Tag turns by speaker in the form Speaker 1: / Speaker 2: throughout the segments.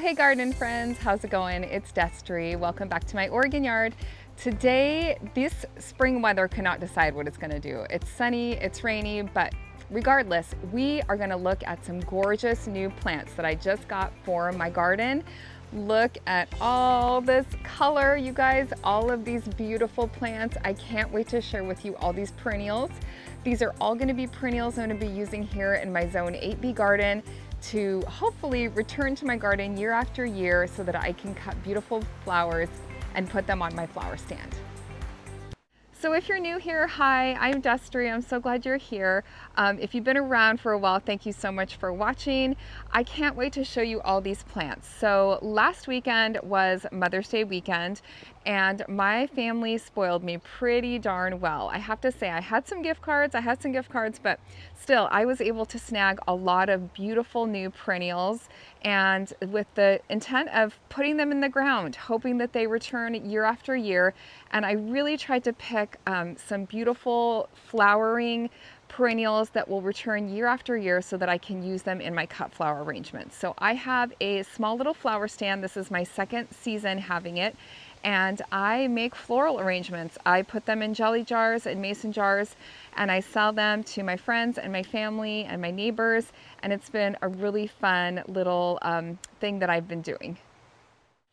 Speaker 1: hey garden friends, how's it going? It's Destry. Welcome back to my Oregon yard. Today, this spring weather cannot decide what it's gonna do. It's sunny, it's rainy, but regardless, we are gonna look at some gorgeous new plants that I just got for my garden. Look at all this color, you guys, all of these beautiful plants. I can't wait to share with you all these perennials. These are all gonna be perennials I'm gonna be using here in my Zone 8B garden to hopefully return to my garden year after year so that I can cut beautiful flowers and put them on my flower stand. So if you're new here, hi, I'm Destry. I'm so glad you're here. If you've been around for a while, thank you so much for watching. I can't wait to show you all these plants. So last weekend was Mother's Day weekend, and my family spoiled me pretty darn well. I have to say, I had some gift cards, but still, I was able to snag a lot of beautiful new perennials, and with the intent of putting them in the ground, hoping that they return year after year. And I really tried to pick some beautiful flowering perennials that will return year after year so that I can use them in my cut flower arrangements. So I have a small little flower stand. This is my second season having it. And I make floral arrangements. I put them in jelly jars and mason jars, and I sell them to my friends and my family and my neighbors. And it's been a really fun little thing that I've been doing.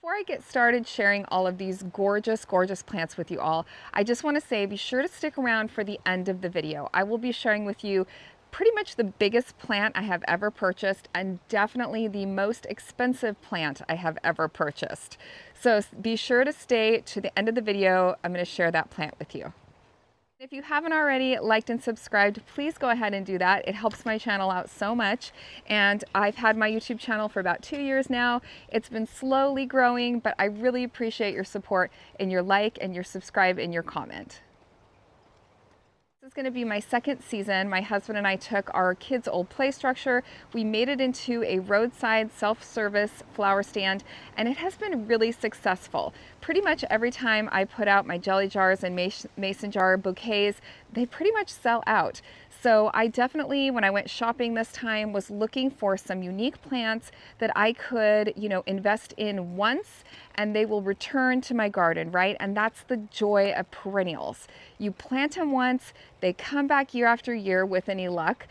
Speaker 1: Before I get started sharing all of these gorgeous, gorgeous plants with you all, I just want to say be sure to stick around for the end of the video. I will be sharing with you pretty much the biggest plant I have ever purchased, and definitely the most expensive plant I have ever purchased. So be sure to stay to the end of the video. I'm going to share that plant with you. If you haven't already liked and subscribed, please go ahead and do that. It helps my channel out so much. And I've had my YouTube channel for about 2 years now. It's been slowly growing, but I really appreciate your support and your like and your subscribe and your comment. This is going to be my second season. My husband and I took our kids' old play structure. We made it into a roadside self-service flower stand, and it has been really successful. Pretty much every time I put out my jelly jars and mason jar bouquets, they pretty much sell out. So I definitely, when I went shopping this time, was looking for some unique plants that I could, invest in once and they will return to my garden, right? And that's the joy of perennials. You plant them once, they come back year after year with any luck,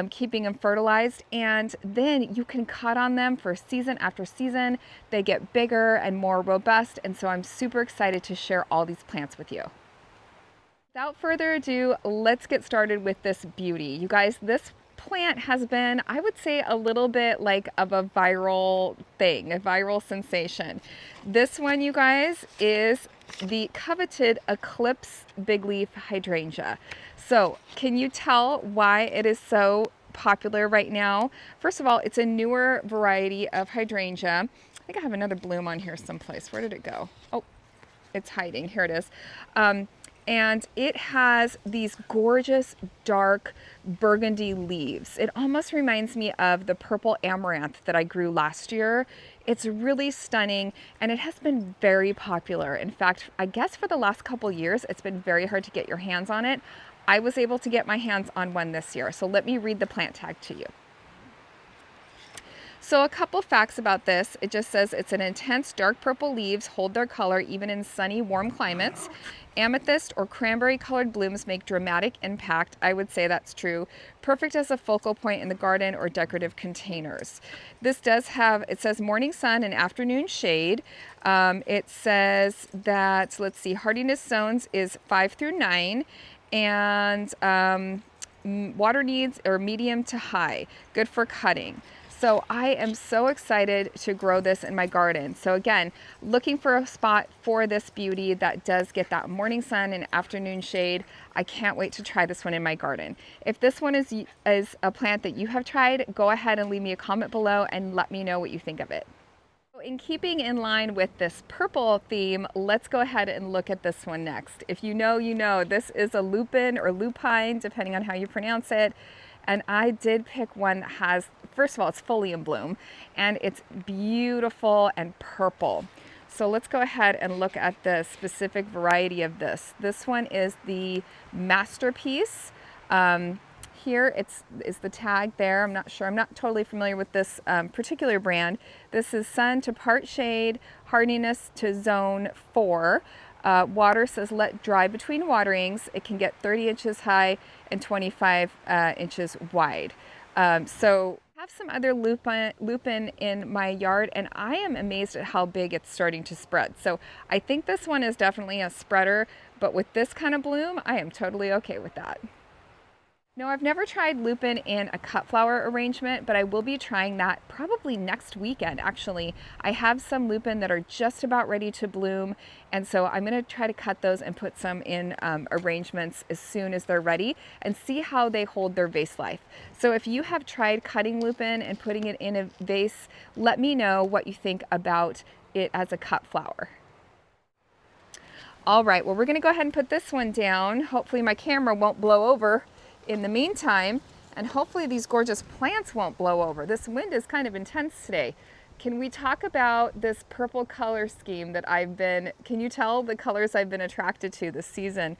Speaker 1: keeping them fertilized, and then you can cut on them for season after season. They get bigger and more robust, and so I'm super excited to share all these plants with you. Without further ado, let's get started with this beauty. You guys, this plant has been, I would say, a little bit like of a viral thing, a viral sensation. This one, you guys, is the coveted Eclipse big leaf hydrangea. So can you tell why it is so popular right now? First of all, it's a newer variety of hydrangea. I think I have another bloom on here someplace. Where did it go? Oh, it's hiding. Here it is. And it has these gorgeous dark burgundy leaves. It almost reminds me of the purple amaranth that I grew last year. It's really stunning, and it has been very popular. In fact, I guess for the last couple years, it's been very hard to get your hands on it. I was able to get my hands on one this year. So let me read the plant tag to you. So a couple facts about this. It just says it's an intense dark purple leaves hold their color even in sunny, warm climates. Amethyst or cranberry colored blooms make dramatic impact. I would say that's true. Perfect as a focal point in the garden or decorative containers. This does have, it says morning sun and afternoon shade. It says that, let's see, hardiness zones is 5 through 9. And water needs are medium to high. Good for cutting. So I am so excited to grow this in my garden. So again, looking for a spot for this beauty that does get that morning sun and afternoon shade. I can't wait to try this one in my garden. If this one is a plant that you have tried, go ahead and leave me a comment below and let me know what you think of it. In keeping in line with this purple theme, let's go ahead and look at this one next. If you know, you know. This is a lupin or lupine, depending on how you pronounce it. And I did pick one that has, first of all, it's fully in bloom, and it's beautiful and purple. So let's go ahead and look at the specific variety of this. This one is the Masterpiece. here is the tag there. I'm not sure. I'm not totally familiar with this particular brand. This is sun to part shade, hardiness to zone 4. Water says let dry between waterings. It can get 30 inches high and 25 inches wide. So I have some other lupin in my yard, and I am amazed at how big it's starting to spread. So I think this one is definitely a spreader, but with this kind of bloom, I am totally okay with that. No, I've never tried lupin in a cut flower arrangement, but I will be trying that probably next weekend. Actually, I have some lupin that are just about ready to bloom, and so I'm going to try to cut those and put some in arrangements as soon as they're ready and see how they hold their vase life. So if you have tried cutting lupin and putting it in a vase, let me know what you think about it as a cut flower. All right, well, we're going to go ahead and put this one down. Hopefully my camera won't blow over in the meantime, and hopefully these gorgeous plants won't blow over. This wind is kind of intense today. Can we talk about this purple color scheme that can you tell the colors I've been attracted to this season?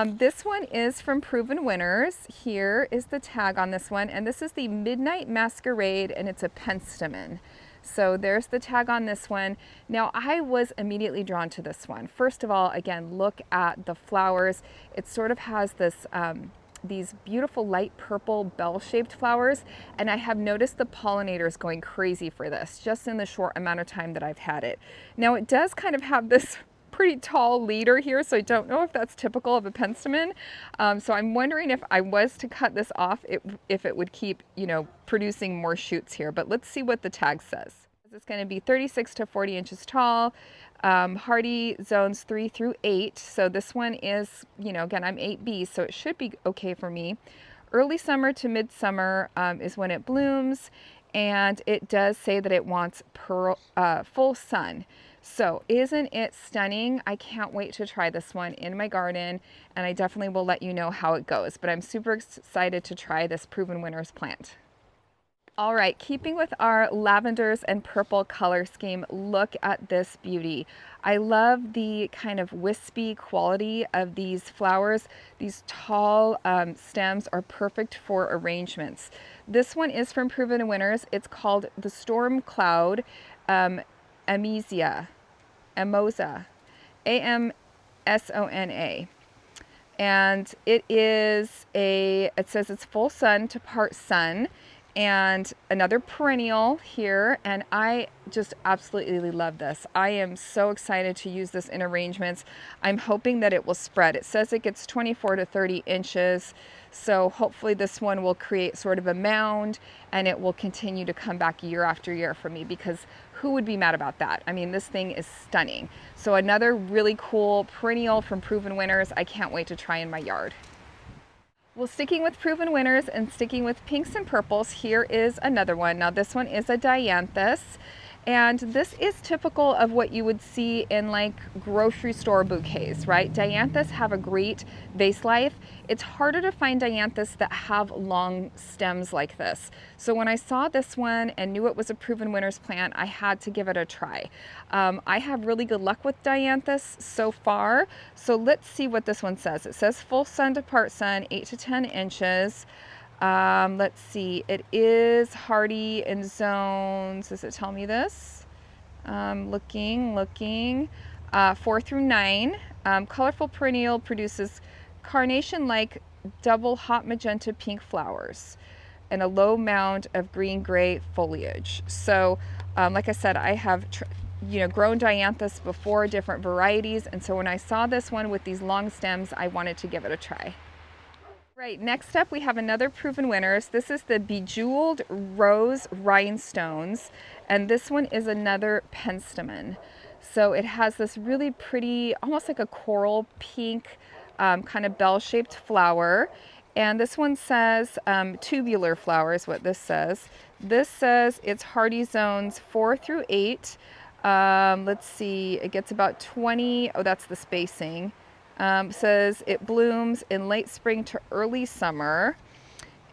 Speaker 1: This one is from Proven Winners. Here is the tag on this one, and this is the Midnight Masquerade, and it's a penstemon. So there's the tag on this one. Now I was immediately drawn to this one. First of all, again, look at the flowers. It sort of has this these beautiful light purple bell-shaped flowers, and I have noticed the pollinators going crazy for this just in the short amount of time that I've had it. Now it does kind of have this pretty tall leader here, so I don't know if that's typical of a penstemon. So I'm wondering if I was to cut this off, if it would keep, producing more shoots here. But let's see what the tag says. It's going to be 36 to 40 inches tall. Hardy zones 3 through 8. So this one is, again, I'm 8B, so it should be okay for me. Early summer to midsummer is when it blooms, and it does say that it wants full sun. So isn't it stunning? I can't wait to try this one in my garden, and I definitely will let you know how it goes. But I'm super excited to try this Proven Winners plant. All right, keeping with our lavenders and purple color scheme, look at this beauty. I love the kind of wispy quality of these flowers. These tall stems are perfect for arrangements. This one is from Proven Winners. It's called the Storm Cloud Amazona, Amsona. And it says it's full sun to part sun. And another perennial here, and I just absolutely love this. I am so excited to use this in arrangements. I'm hoping that it will spread. It says it gets 24 to 30 inches, so hopefully this one will create sort of a mound, and it will continue to come back year after year for me, because who would be mad about that? I mean, this thing is stunning. So another really cool perennial from Proven Winners. I can't wait to try in my yard. Well, sticking with Proven Winners and sticking with pinks and purples, here is another one. Now this one is a dianthus, and this is typical of what you would see in like grocery store bouquets, right? Dianthus have a great vase life. It's harder to find dianthus that have long stems like this. So when I saw this one and knew it was a Proven Winners plant, I had to give it a try. I have really good luck with dianthus so far. So let's see what this one says. It says full sun to part sun, 8 to 10 inches. Let's see, it is hardy in zones. Does it tell me this? Looking. 4 through 9. Colorful perennial produces carnation-like double hot magenta pink flowers and a low mound of green-gray foliage. So, like I said, I have grown dianthus before, different varieties, and so when I saw this one with these long stems, I wanted to give it a try. Right, next up we have another Proven Winners. This is the Bejeweled Rose Rhinestones, and this one is another penstemon. So it has this really pretty, almost like a coral pink, kind of bell-shaped flower. And this one says tubular flower is what this says. This says it's hardy zones 4 through 8. Let's see, it gets about 20, oh, that's the spacing. Says it blooms in late spring to early summer,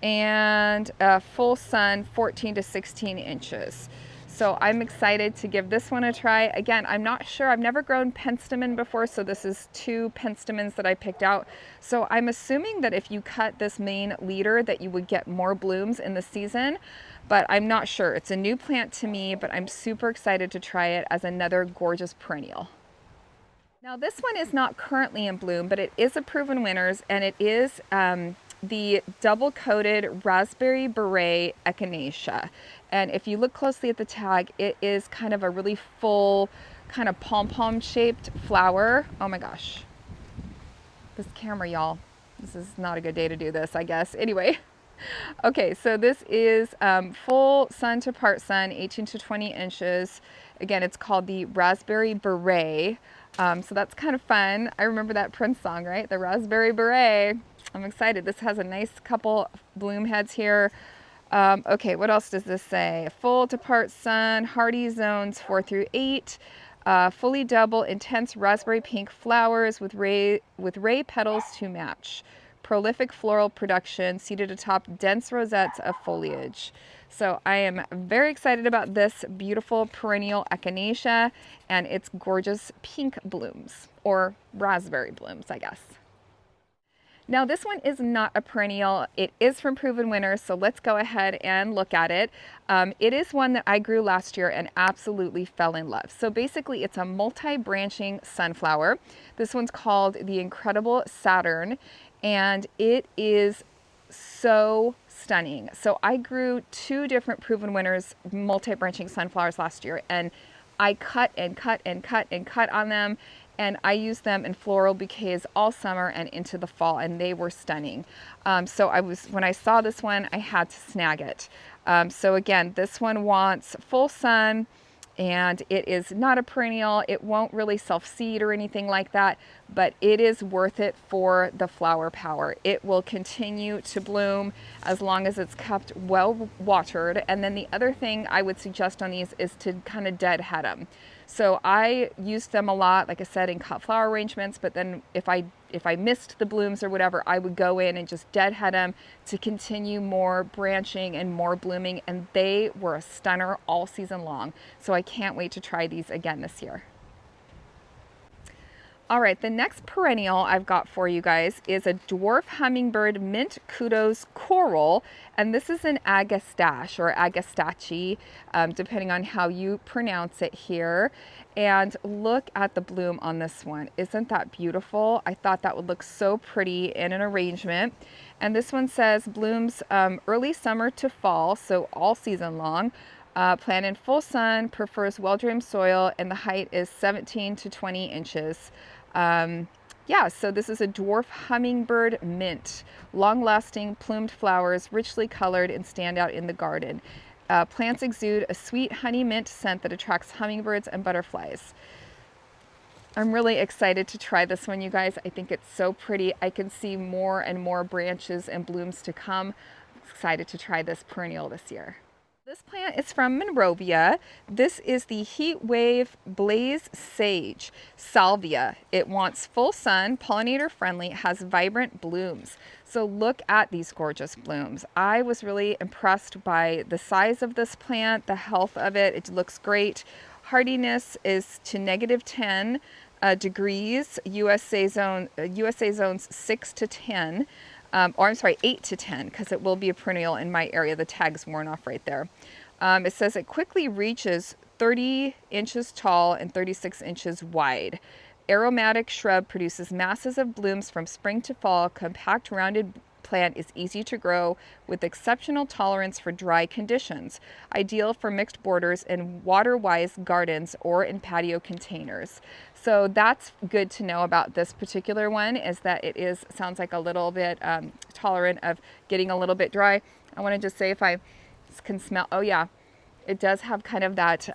Speaker 1: and full sun 14 to 16 inches. So I'm excited to give this one a try. Again, I'm not sure, I've never grown penstemon before, so this is 2 penstemons that I picked out. So I'm assuming that if you cut this main leader that you would get more blooms in the season, but I'm not sure. It's a new plant to me, but I'm super excited to try it as another gorgeous perennial. Now this one is not currently in bloom, but it is a proven winners, and it is the double-coated raspberry beret echinacea. And if you look closely at the tag, it is kind of a really full, kind of pom-pom shaped flower. Oh my gosh, this camera, y'all. This is not a good day to do this, I guess. Anyway, okay, so this is full sun to part sun, 18 to 20 inches. Again, it's called the raspberry beret. So that's kind of fun. I remember that Prince song, right? The raspberry beret. I'm excited. This has a nice couple bloom heads here. Okay, what else does this say? Full to part sun, hardy zones 4 through 8. Fully double, intense raspberry pink flowers with ray petals to match. Prolific floral production seated atop dense rosettes of foliage. So I am very excited about this beautiful perennial echinacea and its gorgeous pink blooms, or raspberry blooms, I guess. Now this one is not a perennial. It is from Proven Winners, so let's go ahead and look at it. It is one that I grew last year and absolutely fell in love. So basically it's a multi-branching sunflower. This one's called the Incredible Saturn, and it is so stunning. So I grew 2 different Proven Winners multi-branching sunflowers last year, and I cut and cut and cut and cut on them, and I used them in floral bouquets all summer and into the fall, and they were stunning. So when I saw this one, I had to snag it. So again, this one wants full sun, and it is not a perennial. It won't really self-seed or anything like that, but it is worth it for the flower power. It will continue to bloom as long as it's kept well watered. And then the other thing I would suggest on these is to kind of deadhead them. So I used them a lot, like I said, in cut flower arrangements, but then if I missed the blooms or whatever, I would go in and just deadhead them to continue more branching and more blooming, and they were a stunner all season long. So I can't wait to try these again this year. All right, the next perennial I've got for you guys is a dwarf hummingbird mint kudos coral, and this is an agastache or agastache, depending on how you pronounce it here. And look at the bloom on this one. Isn't that beautiful? I thought that would look so pretty in an arrangement. And this one says blooms early summer to fall, so all season long. Plant in full sun, prefers well-drained soil, and the height is 17 to 20 inches. Yeah, so this is a dwarf hummingbird mint, long-lasting plumed flowers, richly colored and stand out in the garden. Plants exude a sweet honey mint scent that attracts hummingbirds and butterflies. I'm really excited to try this one, you guys. I think it's so pretty. I can see more and more branches and blooms to come. I'm excited to try this perennial this year. This plant is from Monrovia. This is the Heat Wave Blaze Sage Salvia. It wants full sun, pollinator friendly, has vibrant blooms. So look at these gorgeous blooms. I was really impressed by the size of this plant, the health of it. It looks great. Hardiness is to -10 degrees, USA zones 6 to 10. Or I'm sorry, 8 to 10, because it will be a perennial in my area. The tag's worn off right there. It says it quickly reaches 30 inches tall and 36 inches wide. Aromatic shrub produces masses of blooms from spring to fall. Compact rounded plant is easy to grow with exceptional tolerance for dry conditions. Ideal for mixed borders in water-wise gardens or in patio containers. So that's good to know about this particular one, is that it sounds like a little bit tolerant of getting a little bit dry. I want to just say if I can smell, oh yeah, it does have kind of that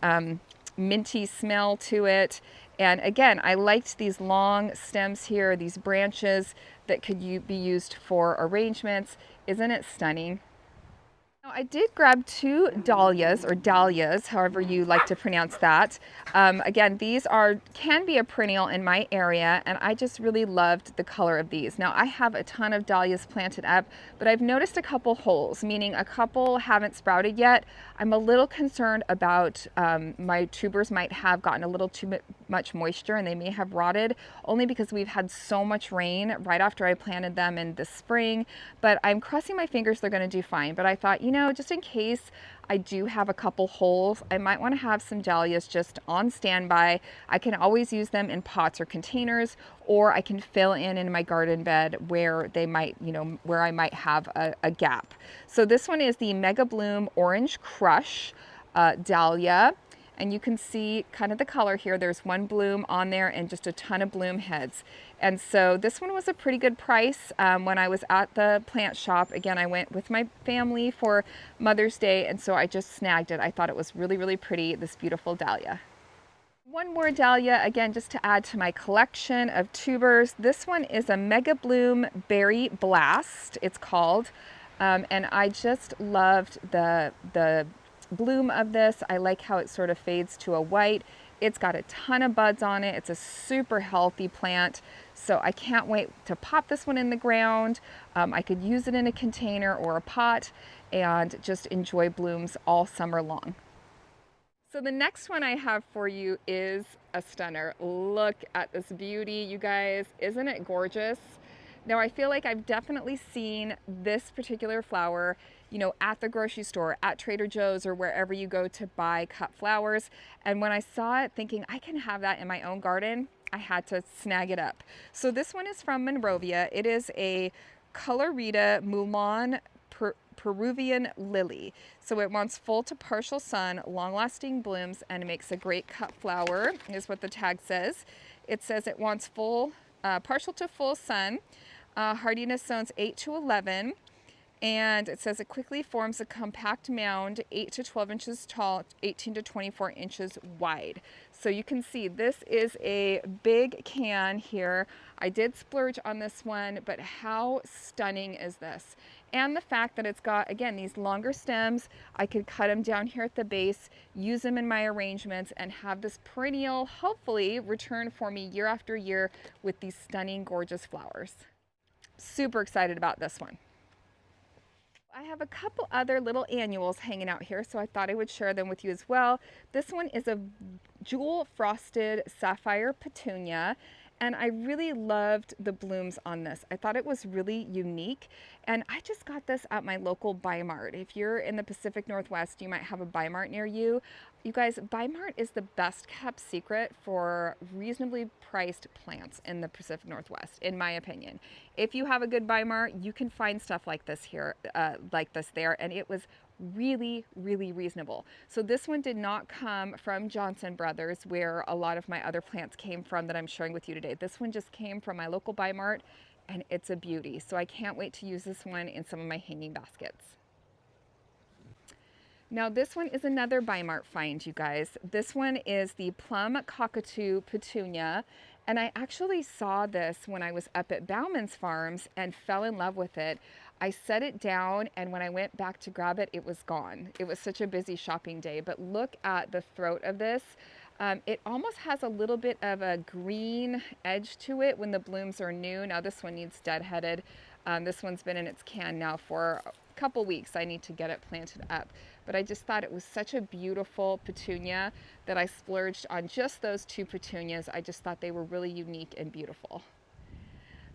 Speaker 1: minty smell to it. And again, I liked these long stems here, these branches that could be used for arrangements. Isn't it stunning? Now, I did grab two dahlias, or dahlias, however you like to pronounce that. Again, these can be a perennial in my area, and I just really loved the color of these. Now, I have a ton of dahlias planted up, but I've noticed a couple holes, meaning a couple haven't sprouted yet. I'm a little concerned about my tubers might have gotten a little too much moisture and they may have rotted, only because we've had so much rain right after I planted them in the spring. But I'm crossing my fingers they're going to do fine. But I thought, you know, just in case I do have a couple holes, I might want to have some dahlias just on standby. I can always use them in pots or containers, or I can fill in my garden bed where they might, you know, where I might have a gap. So this one is the Mega Bloom Orange Crush dahlia. And you can see kind of the color here. There's one bloom on there and just a ton of bloom heads. And so this one was a pretty good price when I was at the plant shop. Again, I went with my family for Mother's Day, and so I just snagged it. I thought it was really, really pretty, this beautiful dahlia. One more dahlia, again, just to add to my collection of tubers. This one is a Mega Bloom Berry Blast, it's called. And I just loved the bloom of this. I like how it sort of fades to a white. It's got a ton of buds on it. It's a super healthy plant. So I can't wait to pop this one in the ground. I could use it in a container or a pot and just enjoy blooms all summer long. So the next one I have for you is a stunner. Look at this beauty, you guys. Isn't it gorgeous? Now, I feel like I've definitely seen this particular flower, you know, at the grocery store, at Trader Joe's, or wherever you go to buy cut flowers. And when I saw it thinking I can have that in my own garden, I had to snag it up. So this one is from Monrovia. It is a Colorita Moulin Peruvian lily. So it wants full to partial sun, long-lasting blooms, and it makes a great cut flower, is what the tag says. It says it wants partial to full sun, hardiness zones 8 to 11, and it says it quickly forms a compact mound 8 to 12 inches tall, 18 to 24 inches wide. So you can see this is a big can here. I did splurge on this one, but how stunning is this? And the fact that it's got, again, these longer stems. I could cut them down here at the base, use them in my arrangements, and have this perennial hopefully return for me year after year with these stunning, gorgeous flowers. Super excited about this one. I have a couple other little annuals hanging out here, so I thought I would share them with you as well. This one is a jewel frosted sapphire petunia, and I really loved the blooms on this. I thought it was really unique, and I just got this at my local Bi-Mart. If you're in the Pacific Northwest, you might have a Bi-Mart near you. You guys, Bi-Mart is the best kept secret for reasonably priced plants in the Pacific Northwest, in my opinion. If you have a good Bi-Mart, you can find stuff like this here, like this there, and it was really, really reasonable. So this one did not come from Johnson Brothers, where a lot of my other plants came from that I'm sharing with you today. This one just came from my local Bi-Mart, and it's a beauty. So I can't wait to use this one in some of my hanging baskets. Now this one is another Bi-Mart find, you guys. This one is the Plum Cockatoo Petunia, and I actually saw this when I was up at Bauman's Farms and fell in love with it. I set it down, and when I went back to grab it, it was gone. It was such a busy shopping day, but look at the throat of this. It almost has a little bit of a green edge to it when the blooms are new. Now this one needs deadheaded. This one's been in its can now for a couple weeks. I need to get it planted up. But I just thought it was such a beautiful petunia that I splurged on just those two petunias. I just thought they were really unique and beautiful.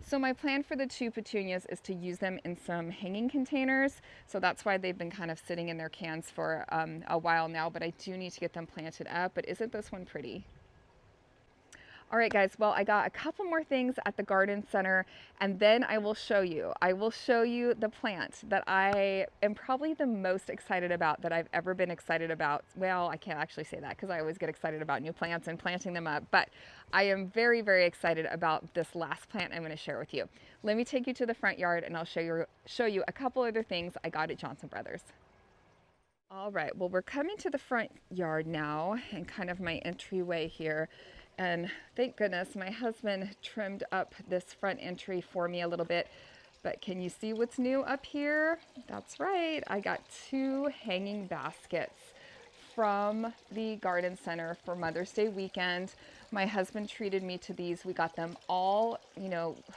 Speaker 1: So my plan for the two petunias is to use them in some hanging containers. So that's why they've been kind of sitting in their cans for a while now, but I do need to get them planted up. But isn't this one pretty? All right, guys, well, I got a couple more things at the garden center, and then I will show you. I will show you the plant that I am probably the most excited about that I've ever been excited about. Well, I can't actually say that because I always get excited about new plants and planting them up, but I am very, very excited about this last plant I'm going to share with you. Let me take you to the front yard, and I'll show you a couple other things I got at Johnson Brothers. All right, well, we're coming to the front yard now and kind of my entryway here. And thank goodness my husband trimmed up this front entry for me a little bit. But can you see what's new up here? That's right, I got 2 hanging baskets from the garden center for Mother's Day weekend. My husband treated me to these. We got them all,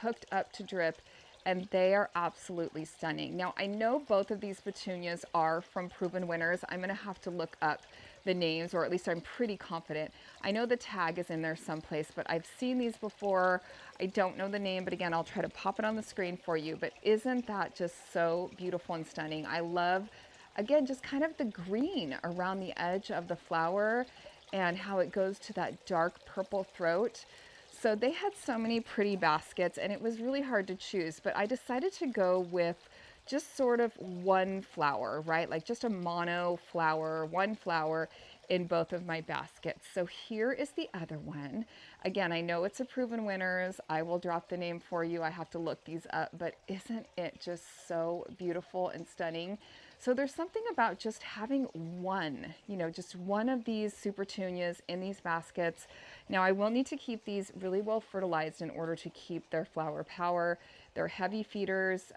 Speaker 1: hooked up to drip, and they are absolutely stunning. Now, I know both of these petunias are from proven winners. I'm gonna have to look up the names, or at least I'm pretty confident. I know the tag is in there someplace, but I've seen these before. I don't know the name, but again, I'll try to pop it on the screen for you. But isn't that just so beautiful and stunning? I love, again, just kind of the green around the edge of the flower and how it goes to that dark purple throat. So they had so many pretty baskets, and it was really hard to choose, but I decided to go with just sort of one flower, right? Like just a mono flower, one flower in both of my baskets. So here is the other one. Again, I know it's a proven winners. I will drop the name for you. I have to look these up, but isn't it just so beautiful and stunning? So there's something about just having one, just one of these supertunias in these baskets. Now I will need to keep these really well fertilized in order to keep their flower power. They're heavy feeders,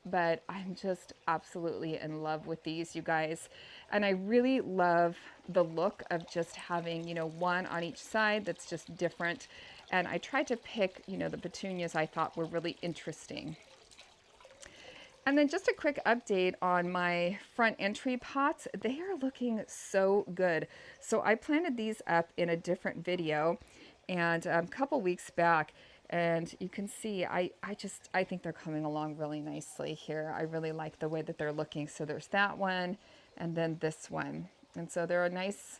Speaker 1: but I'm just absolutely in love with these, you guys. And I really love the look of just having, one on each side that's just different. And I tried to pick, the petunias I thought were really interesting. And then just a quick update on my front entry pots. They are looking so good. So I planted these up in a different video and a couple weeks back, and you can see I think they're coming along really nicely here. I really like the way that they're looking. So there's that one and then this one. And so they're a nice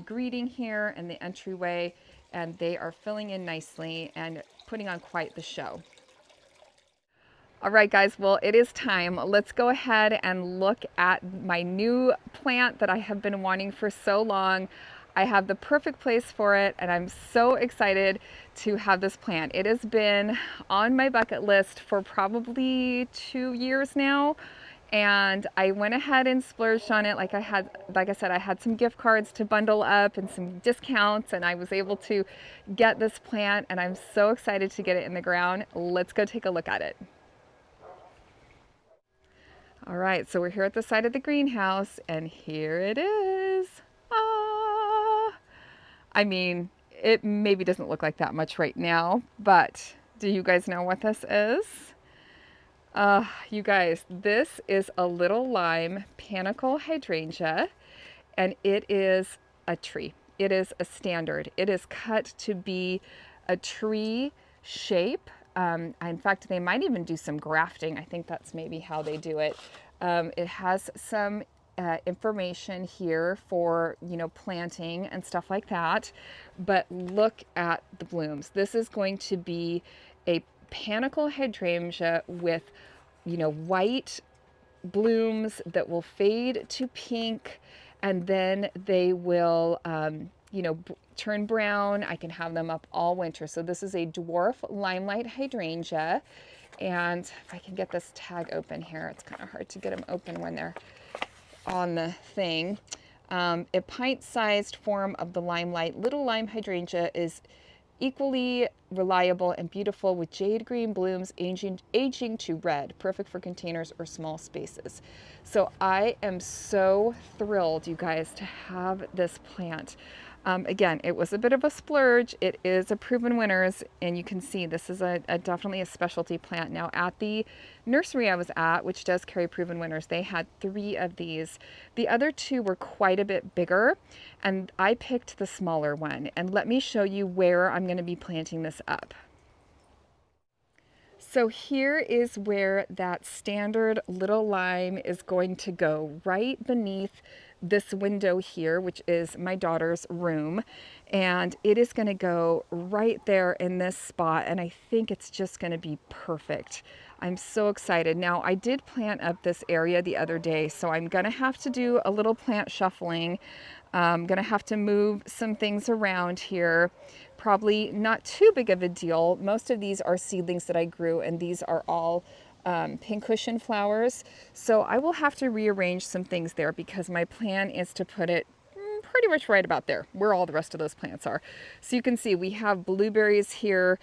Speaker 1: greeting here in the entryway, and they are filling in nicely and putting on quite the show. All right, guys, well, it is time. Let's go ahead and look at my new plant that I have been wanting for so long. I have the perfect place for it, and I'm so excited to have this plant. It has been on my bucket list for probably 2 years now, and I went ahead and splurged on it. Like I said, I had some gift cards to bundle up and some discounts, and I was able to get this plant, and I'm so excited to get it in the ground. Let's go take a look at it. All right, so we're here at the side of the greenhouse, and here it is. Ah! I mean, it maybe doesn't look like that much right now, but do you guys know what this is? You guys, this is a little lime panicle hydrangea, and it is a tree. It is a standard. It is cut to be a tree shape. In fact, they might even do some grafting. I think that's maybe how they do it. It has some information here for, planting and stuff like that. But look at the blooms. This is going to be a panicle hydrangea with, white blooms that will fade to pink, and then they will, turn brown. I can have them up all winter. So this is a dwarf limelight hydrangea. And if I can get this tag open here, it's kind of hard to get them open when they're on the thing. A pint-sized form of the limelight little lime hydrangea is equally reliable and beautiful, with jade green blooms aging to red, perfect for containers or small spaces. So I am so thrilled, you guys, to have this plant. Again, it was a bit of a splurge. It is a proven winners, and you can see this is definitely a specialty plant. Now at the nursery I was at, which does carry proven winners, they had 3 of these. The other 2 were quite a bit bigger, and I picked the smaller one. And let me show you where I'm going to be planting this up. So here is where that standard little lime is going to go, right beneath this window here, which is my daughter's room. And it is going to go right there in this spot, and I think it's just going to be perfect. I'm so excited. Now, I did plant up this area the other day, so I'm going to have to do a little plant shuffling. I'm going to have to move some things around here. Probably not too big of a deal. Most of these are seedlings that I grew, and these are all pincushion flowers. So I will have to rearrange some things there, because my plan is to put it pretty much right about there where all the rest of those plants are. So you can see we have blueberries here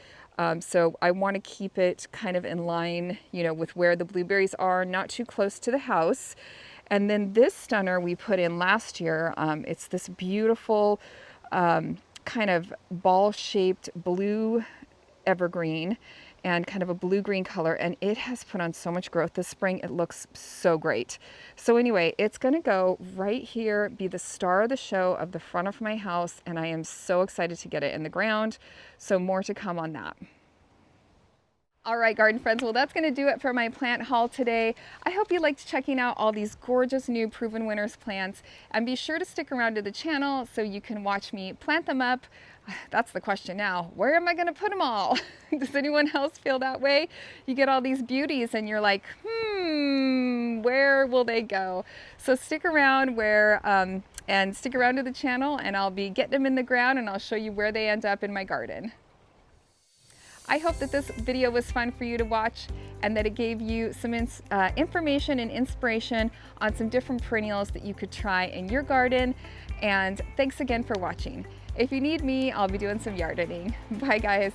Speaker 1: So I want to keep it kind of in line, you know, with where the blueberries are, not too close to the house. And then this stunner we put in last year. It's this beautiful kind of ball-shaped blue evergreen and kind of a blue-green color, and it has put on so much growth this spring. It looks so great. So anyway, it's gonna go right here, be the star of the show of the front of my house, and I am so excited to get it in the ground. So more to come on that. All right, garden friends, well, that's gonna do it for my plant haul today. I hope you liked checking out all these gorgeous new Proven Winners plants, and be sure to stick around to the channel so you can watch me plant them up. That's the question now, where am I gonna put them all? Does anyone else feel that way? You get all these beauties and you're like, where will they go? So stick around and stick around to the channel, and I'll be getting them in the ground and I'll show you where they end up in my garden. I hope that this video was fun for you to watch and that it gave you some information and inspiration on some different perennials that you could try in your garden. And thanks again for watching. If you need me, I'll be doing some gardening. Bye guys.